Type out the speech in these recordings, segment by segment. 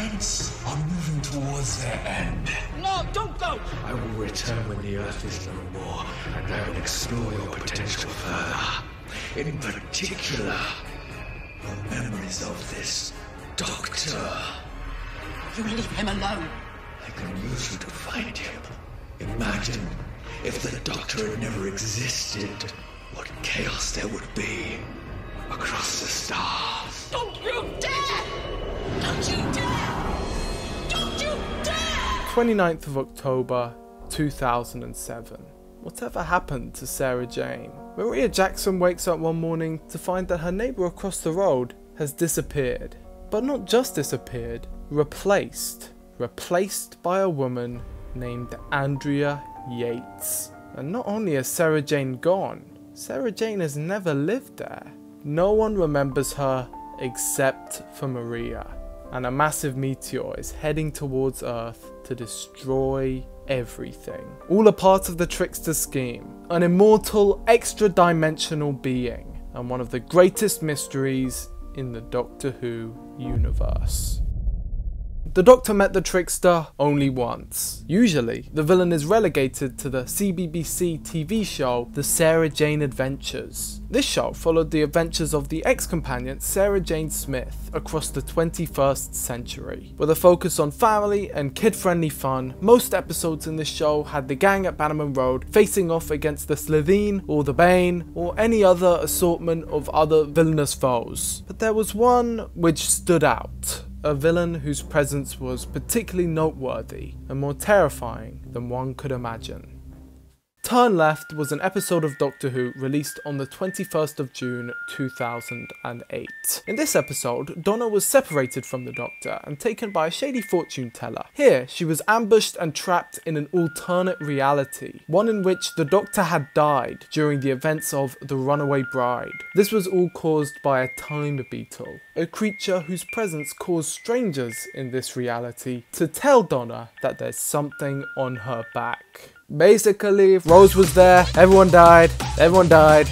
events are moving towards their end. No, don't go! I will return when the Earth is no more, and I will explore your potential further. In particular, the memories of this Doctor. You leave him alone. I can use you to find him. Imagine if the Doctor had never existed, what chaos there would be across the stars. Don't you dare! Don't you dare! Don't you dare! 29th of October 2007. Whatever happened to Sarah Jane? Maria Jackson wakes up one morning to find that her neighbour across the road has disappeared. But not just disappeared, replaced. Replaced by a woman named Andrea Yates. And not only is Sarah Jane gone, Sarah Jane has never lived there. No one remembers her except for Maria. And a massive meteor is heading towards Earth to destroy everything. All a part of the Trickster scheme. An immortal, extra-dimensional being. And one of the greatest mysteries in the Doctor Who universe. The Doctor met the Trickster only once. Usually, the villain is relegated to the CBBC TV show The Sarah Jane Adventures. This show followed the adventures of the ex-companion Sarah Jane Smith across the 21st century. With a focus on family and kid-friendly fun, most episodes in this show had the gang at Bannerman Road facing off against the Slitheen or the Bane or any other assortment of other villainous foes. But there was one which stood out. A villain whose presence was particularly noteworthy and more terrifying than one could imagine. Turn Left was an episode of Doctor Who released on the 21st of June 2008. In this episode, Donna was separated from the Doctor and taken by a shady fortune teller. Here, she was ambushed and trapped in an alternate reality, one in which the Doctor had died during the events of The Runaway Bride. This was all caused by a time beetle, a creature whose presence caused strangers in this reality to tell Donna that there's something on her back. Basically, Rose was there, everyone died,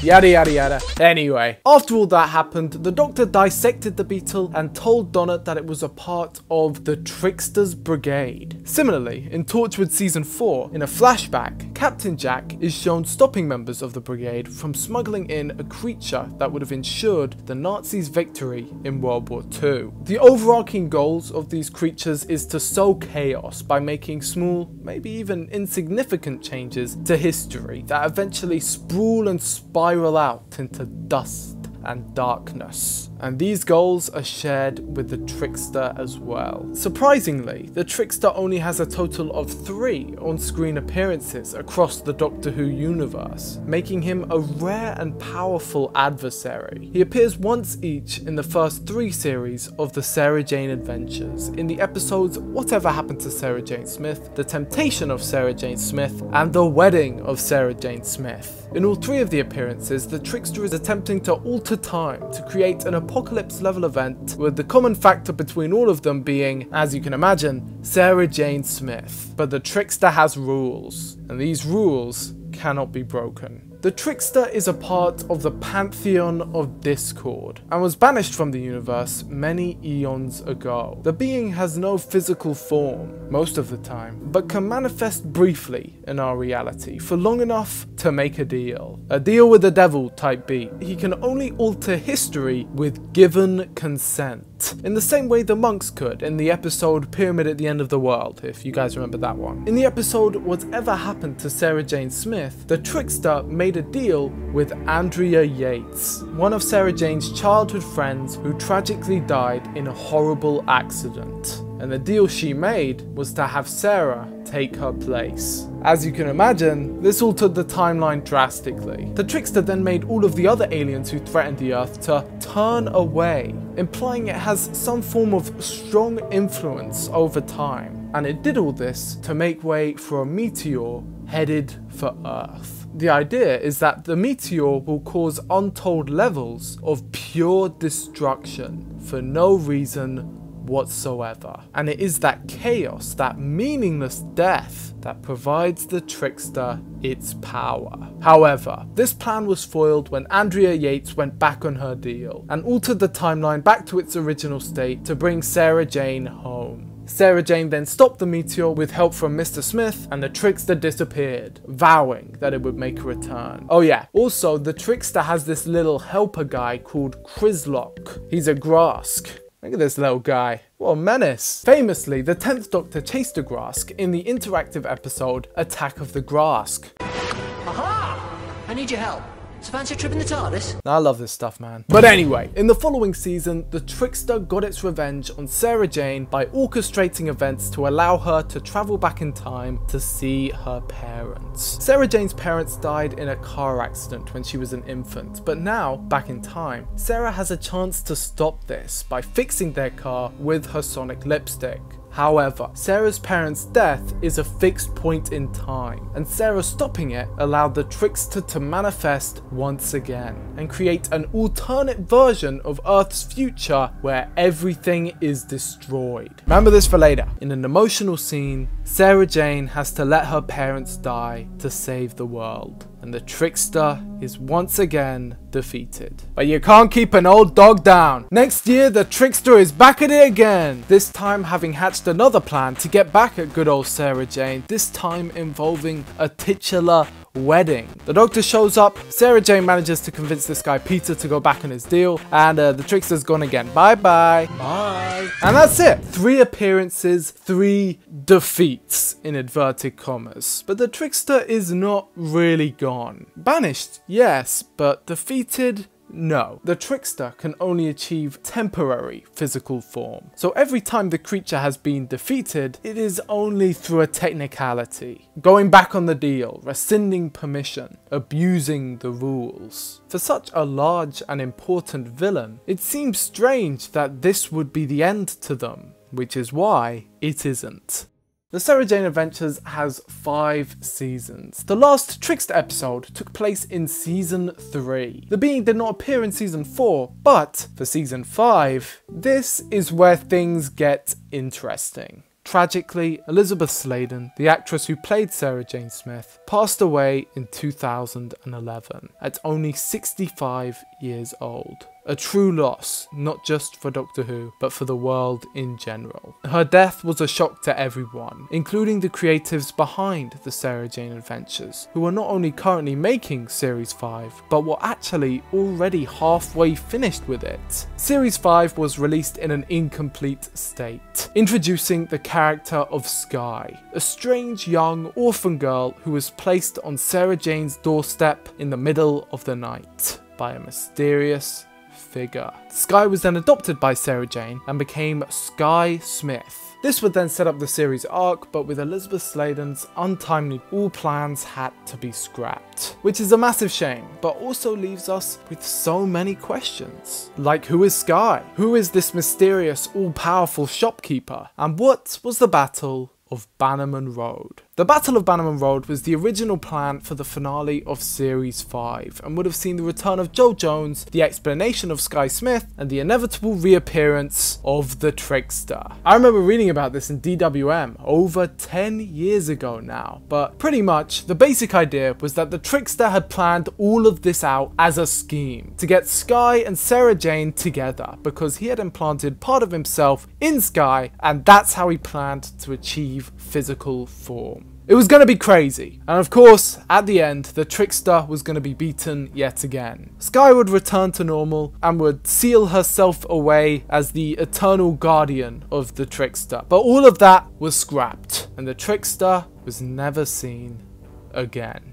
yada yada yada. Anyway, after all that happened, the Doctor dissected the beetle and told Donna that it was a part of the Trickster's brigade. Similarly, in Torchwood Season 4, in a flashback, Captain Jack is shown stopping members of the brigade from smuggling in a creature that would have ensured the Nazis' victory in World War II. The overarching goals of these creatures is to sow chaos by making small, maybe even insignificant changes to history that eventually sprawl and spiral out into dust and darkness. And these goals are shared with the Trickster as well. Surprisingly, the Trickster only has a total of 3 on-screen appearances across the Doctor Who universe, making him a rare and powerful adversary. He appears once each in the first 3 series of the Sarah Jane Adventures, in the episodes Whatever Happened to Sarah Jane Smith, The Temptation of Sarah Jane Smith, and The Wedding of Sarah Jane Smith. In all 3 of the appearances, the Trickster is attempting to alter time to create an apocalypse level event, with the common factor between all of them being, as you can imagine, Sarah Jane Smith. But the Trickster has rules, and these rules cannot be broken. The Trickster is a part of the pantheon of Discord and was banished from the universe many eons ago. The being has no physical form most of the time, but can manifest briefly in our reality for long enough to make a deal. A deal with the devil type beat. He can only alter history with given consent, in the same way the monks could in the episode Pyramid at the End of the World, if you guys remember that one. In the episode Whatever Happened to Sarah Jane Smith, the Trickster made a deal with Andrea Yates, one of Sarah Jane's childhood friends who tragically died in a horrible accident. And the deal she made was to have Sarah take her place. As you can imagine, this altered the timeline drastically. The Trickster then made all of the other aliens who threatened the Earth to turn away, implying it has some form of strong influence over time. And it did all this to make way for a meteor headed for Earth. The idea is that the meteor will cause untold levels of pure destruction for no reason whatsoever. And it is that chaos, that meaningless death, that provides the Trickster its power. However, this plan was foiled when Andrea Yates went back on her deal and altered the timeline back to its original state to bring Sarah Jane home. Sarah Jane then stopped the meteor with help from Mr. Smith, and the Trickster disappeared, vowing that it would make a return. Oh yeah, also the Trickster has this little helper guy called Chryslock. He's a Grask. Look at this little guy. What a menace. Famously, the 10th Doctor chased a Grask in the interactive episode Attack of the Grask. Aha! I need your help. So fancy a trip in the TARDIS? I love this stuff, man. But anyway, in the following season, the Trickster got its revenge on Sarah Jane by orchestrating events to allow her to travel back in time to see her parents. Sarah Jane's parents died in a car accident when she was an infant, but now, back in time, Sarah has a chance to stop this by fixing their car with her sonic lipstick. However, Sarah's parents' death is a fixed point in time, and Sarah stopping it allowed the Trickster to manifest once again and create an alternate version of Earth's future where everything is destroyed. Remember this for later. In an emotional scene, Sarah Jane has to let her parents die to save the world, and the Trickster is once again defeated. But you can't keep an old dog down. Next year, the Trickster is back at it again, this time having hatched another plan to get back at good old Sarah Jane, this time involving a titular wedding. The Doctor shows up, Sarah Jane manages to convince this guy Peter to go back on his deal, and the Trickster's gone again. Bye bye. Bye. And that's it. 3 appearances, 3 defeats in inverted commas. But the Trickster is not really gone. Banished, yes, but defeated? No. The Trickster can only achieve temporary physical form. So every time the creature has been defeated, it is only through a technicality. Going back on the deal, rescinding permission, abusing the rules. For such a large and important villain, it seems strange that this would be the end to them, which is why it isn't. The Sarah Jane Adventures has 5 seasons. The last Trickster episode took place in season 3. The being did not appear in season 4, but for season 5, this is where things get interesting. Tragically, Elizabeth Sladen, the actress who played Sarah Jane Smith, passed away in 2011 at only 65 years old. A true loss, not just for Doctor Who, but for the world in general. Her death was a shock to everyone, including the creatives behind the Sarah Jane Adventures, who are not only currently making Series 5, but were actually already halfway finished with it. Series 5 was released in an incomplete state, introducing the character of Skye, a strange young orphan girl who was placed on Sarah Jane's doorstep in the middle of the night by a mysterious figure. Skye was then adopted by Sarah Jane and became Skye Smith. This would then set up the series arc, but with Elizabeth Sladen's untimely, all plans had to be scrapped. Which is a massive shame, but also leaves us with so many questions. Like, who is Skye? Who is this mysterious, all-powerful shopkeeper? And what was the Battle of Bannerman Road? The Battle of Bannerman Road was the original plan for the finale of Series 5 and would have seen the return of Jo Jones, the explanation of Skye Smith, and the inevitable reappearance of the Trickster. I remember reading about this in DWM over 10 years ago now, but pretty much the basic idea was that the Trickster had planned all of this out as a scheme to get Skye and Sarah Jane together because he had implanted part of himself in Skye, and that's how he planned to achieve physical form. It was going to be crazy, and of course, at the end, the Trickster was going to be beaten yet again. Skye would return to normal and would seal herself away as the eternal guardian of the Trickster. But all of that was scrapped, and the Trickster was never seen again.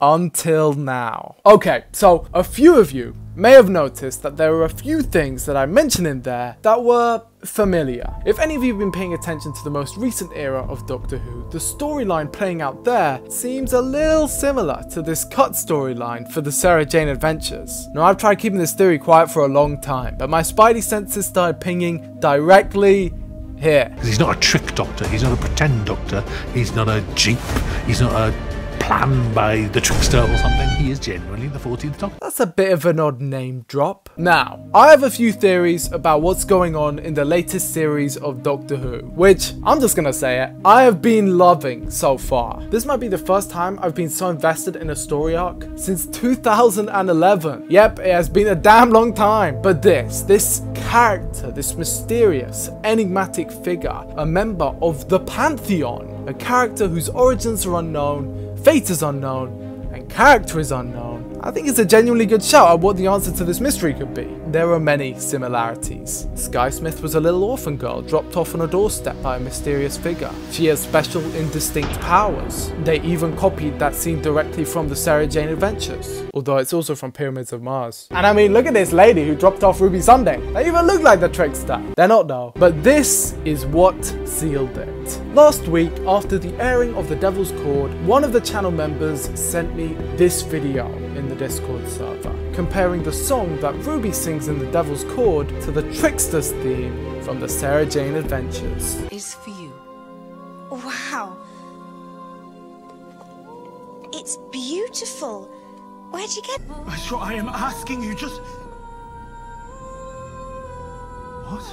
Until now. Okay, so a few of you may have noticed that there were a few things that I mentioned in there that were familiar. If any of you have been paying attention to the most recent era of Doctor Who, the storyline playing out there seems a little similar to this cut storyline for the Sarah Jane Adventures. Now, I've tried keeping this theory quiet for a long time, but my spidey senses started pinging directly here. Because he's not a trick doctor, he's not a pretend doctor, he's not a dupe, he's not a plan by the Trickster or something. He is genuinely the 14th Doctor. That's a bit of an odd name drop. Now, I have a few theories about what's going on in the latest series of Doctor Who, which, I'm just gonna say it, I have been loving so far. This might be the first time I've been so invested in a story arc since 2011. Yep, it has been a damn long time. But this character, this mysterious, enigmatic figure, a member of the Pantheon, a character whose origins are unknown, fate is unknown, and character is unknown, I think it's a genuinely good shout at what the answer to this mystery could be. There are many similarities. Sky Smith was a little orphan girl dropped off on a doorstep by a mysterious figure. She has special and distinct powers. They even copied that scene directly from the Sarah Jane Adventures, although it's also from Pyramids of Mars. And I mean, look at this lady who dropped off Ruby Sunday. They even look like the Trickster. They're not though. But this is what sealed it. Last week, after the airing of The Devil's Chord, one of the channel members sent me this video in the Discord server, comparing the song that Ruby sings in The Devil's Chord to the Trickster's theme from the Sarah Jane Adventures. Is for you. Wow. It's beautiful. Where'd you get... Sure, I am asking you just... What?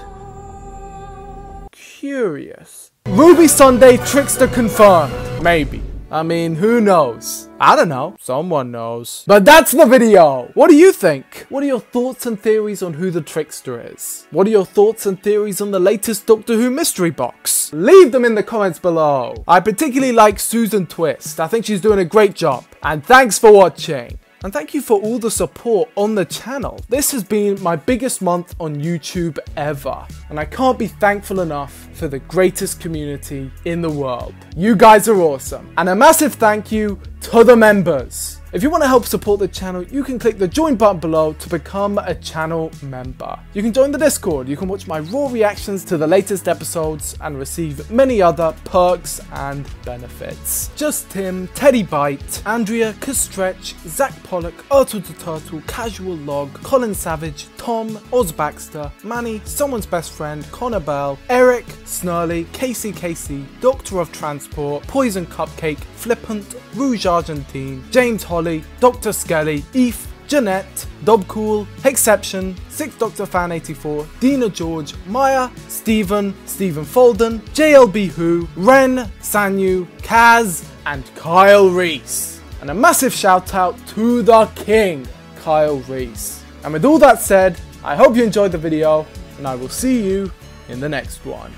Curious. Ruby Sunday Trickster confirmed. Maybe. I mean, who knows? I don't know. Someone knows. But that's the video! What do you think? What are your thoughts and theories on who the Trickster is? What are your thoughts and theories on the latest Doctor Who mystery box? Leave them in the comments below. I particularly like Susan Twist. I think she's doing a great job. And thanks for watching. And thank you for all the support on the channel. This has been my biggest month on YouTube ever. And I can't be thankful enough for the greatest community in the world. You guys are awesome. And a massive thank you to the members. If you want to help support the channel, you can click the join button below to become a channel member. You can join the Discord, you can watch my raw reactions to the latest episodes and receive many other perks and benefits. Just Tim, Teddy Bite, Andrea, Kastretch, Zach Pollock, Ertul the Turtle, Casual Log, Colin Savage, Tom, Oz Baxter, Manny, Someone's Best Friend, Connor Bell, Eric, Snurley, Casey, Doctor of Transport, Poison Cupcake, Flippant, Rouge Argentine, James Holly, Dr. Skelly, Eve, Jeanette, Dobcool, Hexception, 6th Doctor Fan 84, Dina George, Maya, Stephen Folden, JLB Who, Ren, Sanyu, Kaz, and Kyle Reese. And a massive shout out to the king, Kyle Reese. And with all that said, I hope you enjoyed the video, and I will see you in the next one.